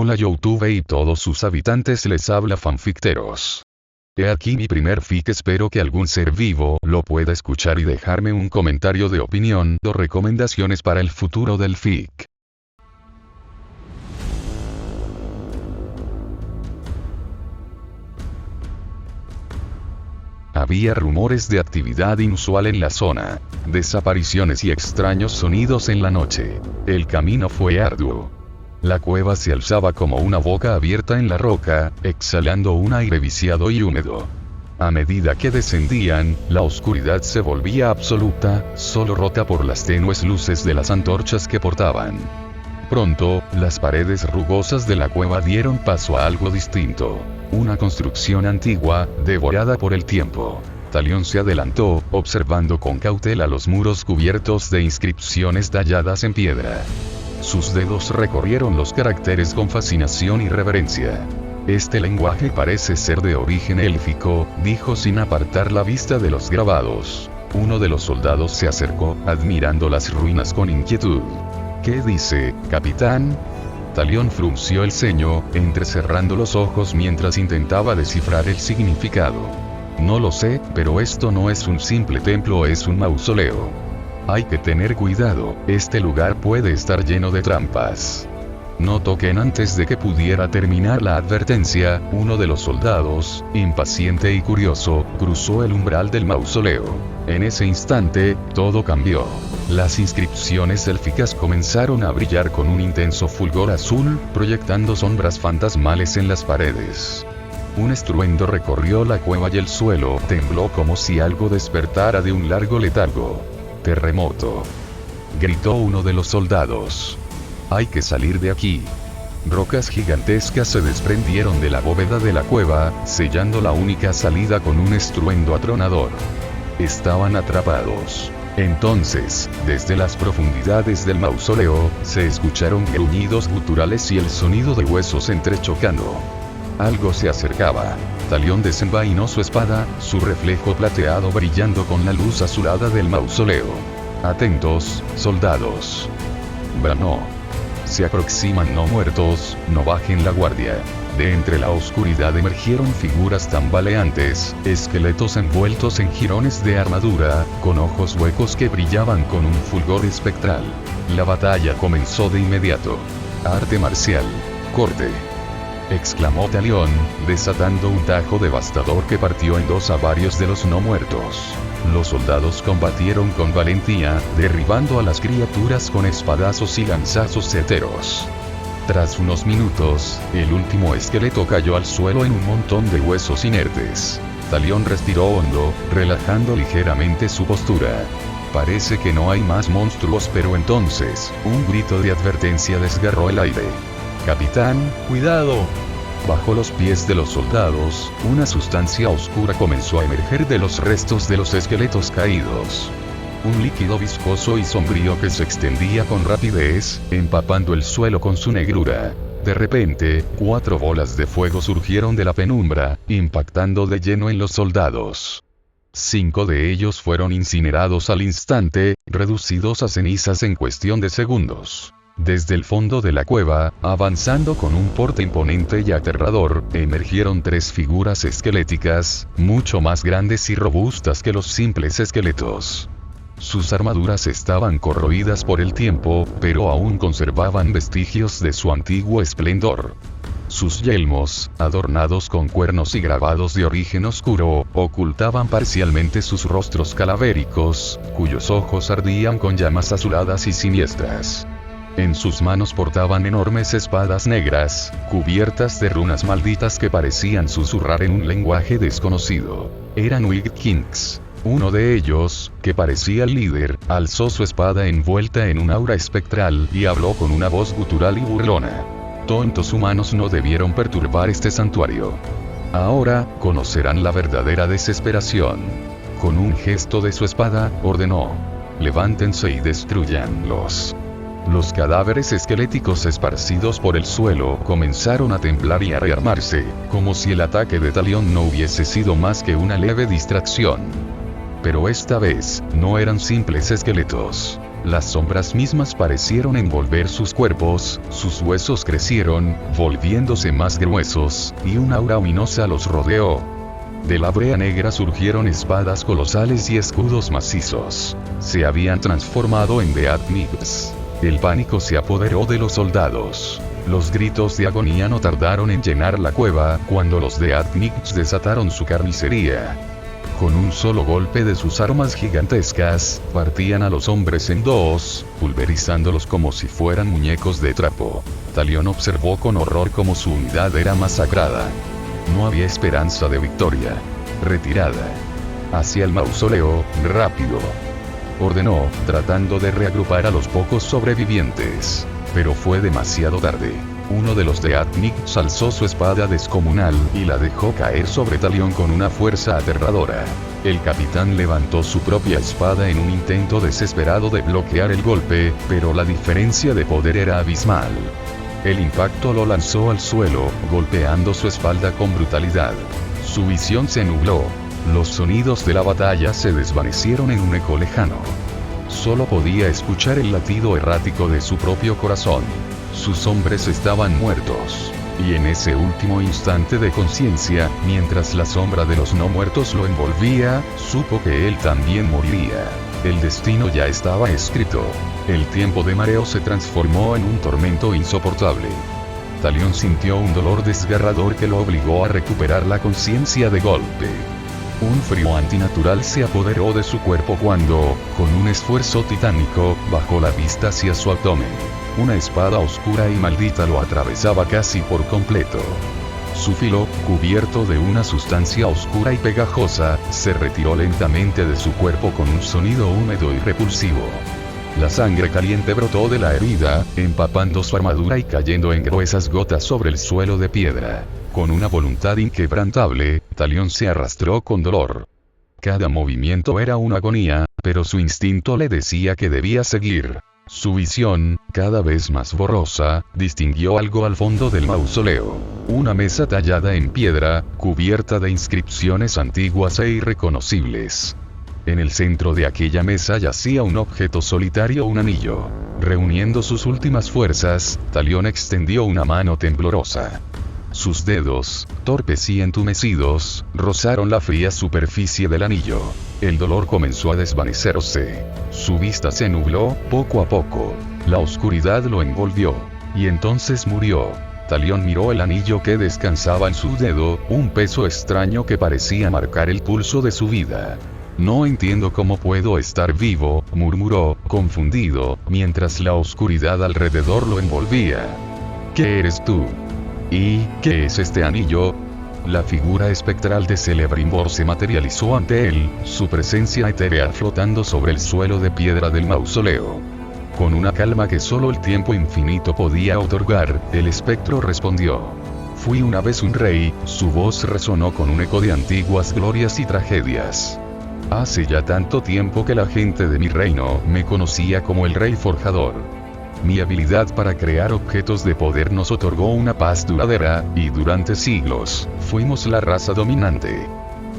Hola YouTube y todos sus habitantes, les habla Fanficteros. He aquí mi primer fic, espero que algún ser vivo lo pueda escuchar y dejarme un comentario de opinión o recomendaciones para el futuro del fic. Había rumores de actividad inusual en la zona, desapariciones y extraños sonidos en la noche. El camino fue arduo. La cueva se alzaba como una boca abierta en la roca, exhalando un aire viciado y húmedo. A medida que descendían, la oscuridad se volvía absoluta, solo rota por las tenues luces de las antorchas que portaban. Pronto, las paredes rugosas de la cueva dieron paso a algo distinto. Una construcción antigua, devorada por el tiempo. Talión se adelantó, observando con cautela los muros cubiertos de inscripciones talladas en piedra. Sus dedos recorrieron los caracteres con fascinación y reverencia. Este lenguaje parece ser de origen élfico, dijo sin apartar la vista de los grabados. Uno de los soldados se acercó, admirando las ruinas con inquietud. ¿Qué dice, capitán? Talión frunció el ceño, entrecerrando los ojos mientras intentaba descifrar el significado. No lo sé, pero esto no es un simple templo, es un mausoleo. Hay que tener cuidado, este lugar puede estar lleno de trampas. No toquen. Antes de que pudiera terminar la advertencia, uno de los soldados, impaciente y curioso, cruzó el umbral del mausoleo. En ese instante, todo cambió. Las inscripciones élficas comenzaron a brillar con un intenso fulgor azul, proyectando sombras fantasmales en las paredes. Un estruendo recorrió la cueva y el suelo tembló como si algo despertara de un largo letargo. Terremoto, gritó uno de los soldados. Hay que salir de aquí. Rocas gigantescas se desprendieron de la bóveda de la cueva, sellando la única salida con un estruendo atronador. Estaban atrapados. Entonces, desde las profundidades del mausoleo, se escucharon gruñidos guturales y el sonido de huesos entrechocando. Algo se acercaba. Talión desenvainó su espada, su reflejo plateado brillando con la luz azulada del mausoleo. Atentos, soldados. Bramó. Se aproximan no muertos, no bajen la guardia. De entre la oscuridad emergieron figuras tambaleantes, esqueletos envueltos en jirones de armadura, con ojos huecos que brillaban con un fulgor espectral. La batalla comenzó de inmediato. Arte marcial. Corte, exclamó Talión, desatando un tajo devastador que partió en dos a varios de los no muertos. Los soldados combatieron con valentía, derribando a las criaturas con espadazos y lanzazos certeros. Tras unos minutos, el último esqueleto cayó al suelo en un montón de huesos inertes. Talión respiró hondo, relajando ligeramente su postura. Parece que no hay más monstruos, pero entonces, un grito de advertencia desgarró el aire. Capitán, cuidado. Bajo los pies de los soldados, una sustancia oscura comenzó a emerger de los restos de los esqueletos caídos. Un líquido viscoso y sombrío que se extendía con rapidez, empapando el suelo con su negrura. De repente, 4 bolas de fuego surgieron de la penumbra, impactando de lleno en los soldados. 5 de ellos fueron incinerados al instante, reducidos a cenizas en cuestión de segundos. Desde el fondo de la cueva, avanzando con un porte imponente y aterrador, emergieron 3 figuras esqueléticas, mucho más grandes y robustas que los simples esqueletos. Sus armaduras estaban corroídas por el tiempo, pero aún conservaban vestigios de su antiguo esplendor. Sus yelmos, adornados con cuernos y grabados de origen oscuro, ocultaban parcialmente sus rostros cadavéricos, cuyos ojos ardían con llamas azuladas y siniestras. En sus manos portaban enormes espadas negras, cubiertas de runas malditas que parecían susurrar en un lenguaje desconocido. Eran Wicked Kings. Uno de ellos, que parecía el líder, alzó su espada envuelta en un aura espectral y habló con una voz gutural y burlona. Tontos humanos no debieron perturbar este santuario. Ahora, conocerán la verdadera desesperación. Con un gesto de su espada, ordenó: levántense y destruyanlos. Los cadáveres esqueléticos esparcidos por el suelo comenzaron a temblar y a rearmarse, como si el ataque de Talión no hubiese sido más que una leve distracción. Pero esta vez, no eran simples esqueletos. Las sombras mismas parecieron envolver sus cuerpos, sus huesos crecieron, volviéndose más gruesos, y una aura ominosa los rodeó. De la brea negra surgieron espadas colosales y escudos macizos. Se habían transformado en Deathniks. El pánico se apoderó de los soldados. Los gritos de agonía no tardaron en llenar la cueva, cuando los Deathniks desataron su carnicería. Con un solo golpe de sus armas gigantescas, partían a los hombres en dos, pulverizándolos como si fueran muñecos de trapo. Talión observó con horror cómo su unidad era masacrada. No había esperanza de victoria. Retirada. Hacia el mausoleo, rápido. Ordenó, tratando de reagrupar a los pocos sobrevivientes. Pero fue demasiado tarde. Uno de los Deathniks alzó su espada descomunal y la dejó caer sobre Talión con una fuerza aterradora. El capitán levantó su propia espada en un intento desesperado de bloquear el golpe, pero la diferencia de poder era abismal. El impacto lo lanzó al suelo, golpeando su espalda con brutalidad. Su visión se nubló. Los sonidos de la batalla se desvanecieron en un eco lejano. Solo podía escuchar el latido errático de su propio corazón. Sus hombres estaban muertos. Y en ese último instante de conciencia, mientras la sombra de los no muertos lo envolvía, supo que él también moriría. El destino ya estaba escrito. El tiempo de mareo se transformó en un tormento insoportable. Talión sintió un dolor desgarrador que lo obligó a recuperar la conciencia de golpe. Un frío antinatural se apoderó de su cuerpo cuando, con un esfuerzo titánico, bajó la vista hacia su abdomen. Una espada oscura y maldita lo atravesaba casi por completo. Su filo, cubierto de una sustancia oscura y pegajosa, se retiró lentamente de su cuerpo con un sonido húmedo y repulsivo. La sangre caliente brotó de la herida, empapando su armadura y cayendo en gruesas gotas sobre el suelo de piedra. Con una voluntad inquebrantable, Talión se arrastró con dolor. Cada movimiento era una agonía, pero su instinto le decía que debía seguir. Su visión, cada vez más borrosa, distinguió algo al fondo del mausoleo. Una mesa tallada en piedra, cubierta de inscripciones antiguas e irreconocibles. En el centro de aquella mesa yacía un objeto solitario, un anillo. Reuniendo sus últimas fuerzas, Talión extendió una mano temblorosa. Sus dedos, torpes y entumecidos, rozaron la fría superficie del anillo. El dolor comenzó a desvanecerse. Su vista se nubló, poco a poco. La oscuridad lo envolvió. Y entonces murió. Talión miró el anillo que descansaba en su dedo, un peso extraño que parecía marcar el pulso de su vida. No entiendo cómo puedo estar vivo, murmuró, confundido, mientras la oscuridad alrededor lo envolvía. ¿Qué eres tú? ¿Y qué es este anillo? La figura espectral de Celebrimbor se materializó ante él, su presencia etérea flotando sobre el suelo de piedra del mausoleo. Con una calma que solo el tiempo infinito podía otorgar, el espectro respondió. Fui una vez un rey, su voz resonó con un eco de antiguas glorias y tragedias. Hace ya tanto tiempo que la gente de mi reino me conocía como el Rey Forjador. Mi habilidad para crear objetos de poder nos otorgó una paz duradera, y durante siglos, fuimos la raza dominante.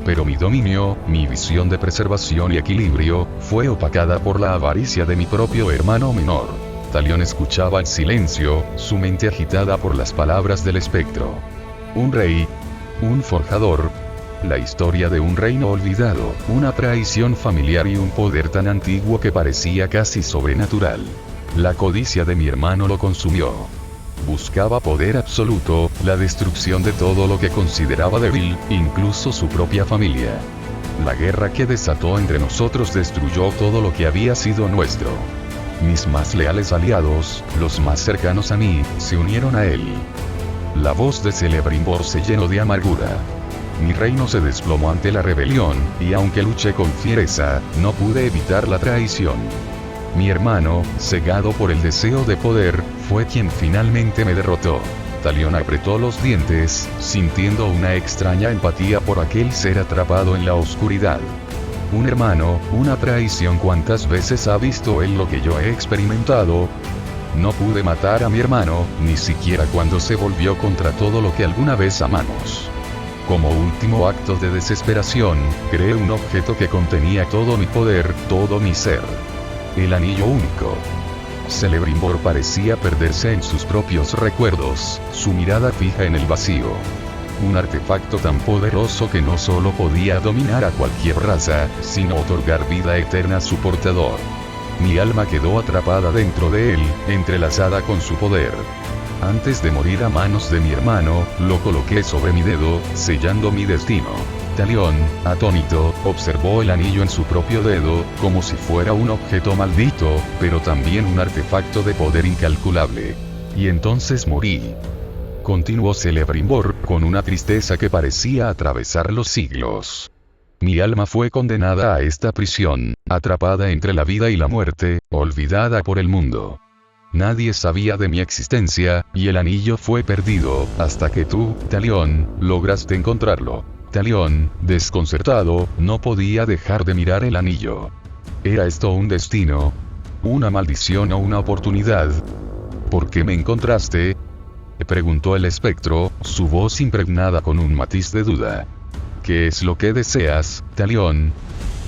Pero mi dominio, mi visión de preservación y equilibrio, fue opacada por la avaricia de mi propio hermano menor. Talión escuchaba en silencio, su mente agitada por las palabras del espectro. Un rey. Un forjador. La historia de un reino olvidado, una traición familiar y un poder tan antiguo que parecía casi sobrenatural. La codicia de mi hermano lo consumió. Buscaba poder absoluto, la destrucción de todo lo que consideraba débil, incluso su propia familia. La guerra que desató entre nosotros destruyó todo lo que había sido nuestro. Mis más leales aliados, los más cercanos a mí, se unieron a él. La voz de Celebrimbor se llenó de amargura. Mi reino se desplomó ante la rebelión, y aunque luché con fiereza, no pude evitar la traición. Mi hermano, cegado por el deseo de poder, fue quien finalmente me derrotó. Talión apretó los dientes, sintiendo una extraña empatía por aquel ser atrapado en la oscuridad. Un hermano, una traición. ¿Cuántas veces ha visto él lo que yo he experimentado? No pude matar a mi hermano, ni siquiera cuando se volvió contra todo lo que alguna vez amamos. Como último acto de desesperación, creé un objeto que contenía todo mi poder, todo mi ser. El anillo único. Celebrimbor parecía perderse en sus propios recuerdos, su mirada fija en el vacío. Un artefacto tan poderoso que no solo podía dominar a cualquier raza, sino otorgar vida eterna a su portador. Mi alma quedó atrapada dentro de él, entrelazada con su poder. Antes de morir a manos de mi hermano, lo coloqué sobre mi dedo, sellando mi destino. Talión, atónito, observó el anillo en su propio dedo, como si fuera un objeto maldito, pero también un artefacto de poder incalculable. Y entonces morí. Continuó Celebrimbor, con una tristeza que parecía atravesar los siglos. Mi alma fue condenada a esta prisión, atrapada entre la vida y la muerte, olvidada por el mundo. Nadie sabía de mi existencia, y el anillo fue perdido, hasta que tú, Talión, lograste encontrarlo. Talión, desconcertado, no podía dejar de mirar el anillo. ¿Era esto un destino? ¿Una maldición o una oportunidad? ¿Por qué me encontraste?, preguntó el espectro, su voz impregnada con un matiz de duda. ¿Qué es lo que deseas, Talión?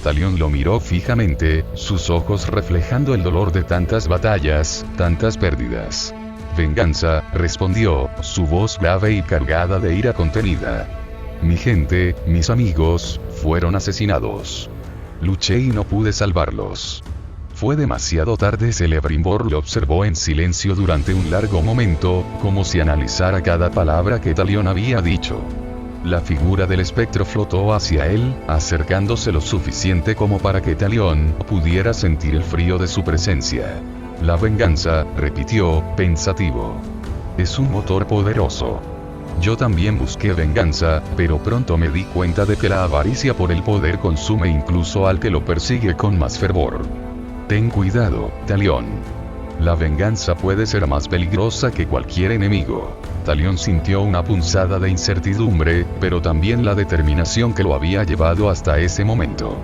Talión lo miró fijamente, sus ojos reflejando el dolor de tantas batallas, tantas pérdidas. Venganza, respondió, su voz grave y cargada de ira contenida. Mi gente, mis amigos, fueron asesinados. Luché y no pude salvarlos. Fue demasiado tarde. Celebrimbor lo observó en silencio durante un largo momento, como si analizara cada palabra que Talión había dicho. La figura del espectro flotó hacia él, acercándose lo suficiente como para que Talión pudiera sentir el frío de su presencia. La venganza, repitió, pensativo. Es un motor poderoso. Yo también busqué venganza, pero pronto me di cuenta de que la avaricia por el poder consume incluso al que lo persigue con más fervor. Ten cuidado, Talión. La venganza puede ser más peligrosa que cualquier enemigo. Talión sintió una punzada de incertidumbre, pero también la determinación que lo había llevado hasta ese momento.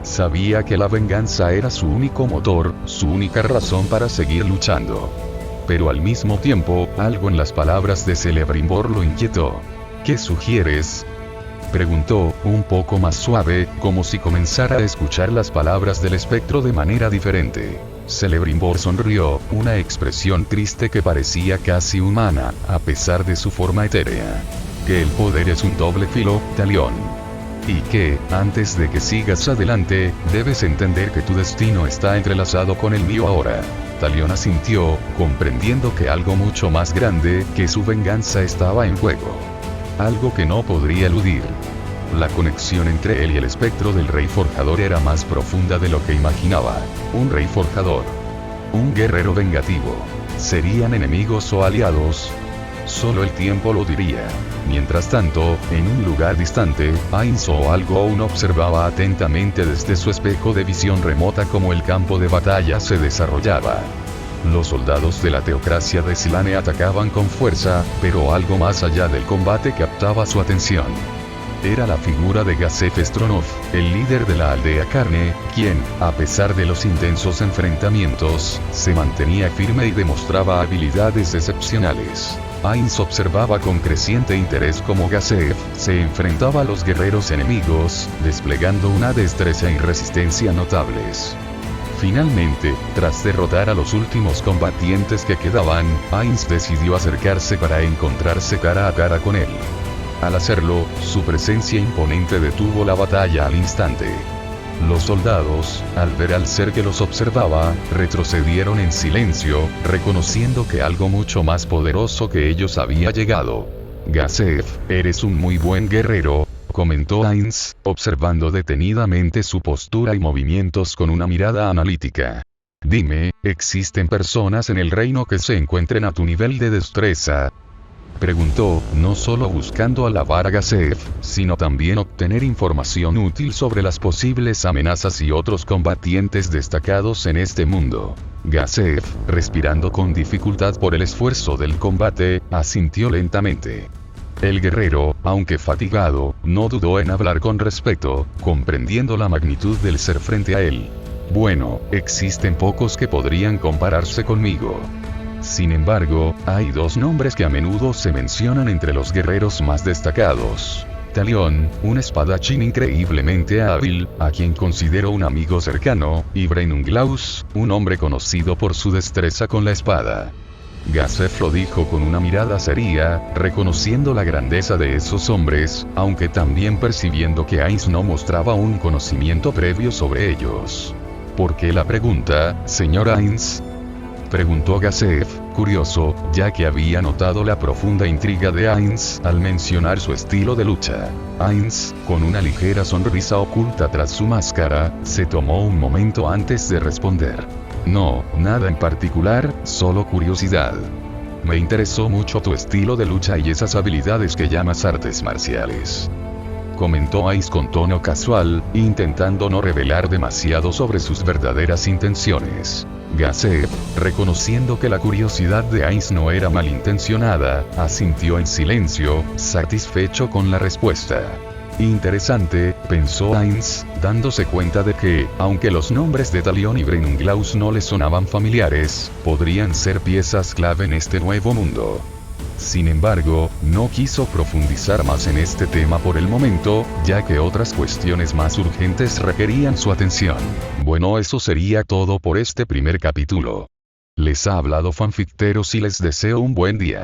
Sabía que la venganza era su único motor, su única razón para seguir luchando. Pero al mismo tiempo, algo en las palabras de Celebrimbor lo inquietó. ¿Qué sugieres?, preguntó, un poco más suave, como si comenzara a escuchar las palabras del espectro de manera diferente. Celebrimbor sonrió, una expresión triste que parecía casi humana, a pesar de su forma etérea. Que el poder es un doble filo, Talión. Y que, antes de que sigas adelante, debes entender que tu destino está entrelazado con el mío ahora. Talión asintió, comprendiendo que algo mucho más grande que su venganza estaba en juego. Algo que no podría eludir. La conexión entre él y el espectro del rey forjador era más profunda de lo que imaginaba. Un rey forjador. Un guerrero vengativo. ¿Serían enemigos o aliados? Solo el tiempo lo diría. Mientras tanto, en un lugar distante, Ainz o algo aún observaba atentamente desde su espejo de visión remota cómo el campo de batalla se desarrollaba. Los soldados de la teocracia de Silane atacaban con fuerza, pero algo más allá del combate captaba su atención. Era la figura de Gazef Stronov, el líder de la aldea Carne, quien, a pesar de los intensos enfrentamientos, se mantenía firme y demostraba habilidades excepcionales. Ainz observaba con creciente interés cómo Gazef se enfrentaba a los guerreros enemigos, desplegando una destreza y resistencia notables. Finalmente, tras derrotar a los últimos combatientes que quedaban, Ainz decidió acercarse para encontrarse cara a cara con él. Al hacerlo, su presencia imponente detuvo la batalla al instante. Los soldados, al ver al ser que los observaba, retrocedieron en silencio, reconociendo que algo mucho más poderoso que ellos había llegado. Gazef, eres un muy buen guerrero, comentó Ainz, observando detenidamente su postura y movimientos con una mirada analítica. Dime, ¿existen personas en el reino que se encuentren a tu nivel de destreza?, preguntó, no solo buscando alabar a Gazef, sino también obtener información útil sobre las posibles amenazas y otros combatientes destacados en este mundo. Gazef, respirando con dificultad por el esfuerzo del combate, asintió lentamente. El guerrero, aunque fatigado, no dudó en hablar con respeto, comprendiendo la magnitud del ser frente a él. Bueno, existen pocos que podrían compararse conmigo. Sin embargo, hay dos nombres que a menudo se mencionan entre los guerreros más destacados. Talion, un espadachín increíblemente hábil, a quien considero un amigo cercano, y Brennunglaus, un hombre conocido por su destreza con la espada. Gasef lo dijo con una mirada seria, reconociendo la grandeza de esos hombres, aunque también percibiendo que Ainz no mostraba un conocimiento previo sobre ellos. ¿Por qué la pregunta, señor Ainz? Preguntó Gasef, curioso, ya que había notado la profunda intriga de Ainz al mencionar su estilo de lucha. Ainz, con una ligera sonrisa oculta tras su máscara, se tomó un momento antes de responder. No, nada en particular, solo curiosidad. Me interesó mucho tu estilo de lucha y esas habilidades que llamas artes marciales. Comentó Ainz con tono casual, intentando no revelar demasiado sobre sus verdaderas intenciones. Gasef, reconociendo que la curiosidad de Ainz no era malintencionada, asintió en silencio, satisfecho con la respuesta. Interesante, pensó Ainz, dándose cuenta de que, aunque los nombres de Talion y Brennunglaus no le sonaban familiares, podrían ser piezas clave en este nuevo mundo. Sin embargo, no quiso profundizar más en este tema por el momento, ya que otras cuestiones más urgentes requerían su atención. Bueno, eso sería todo por este primer capítulo. Les ha hablado Fanficteros y les deseo un buen día.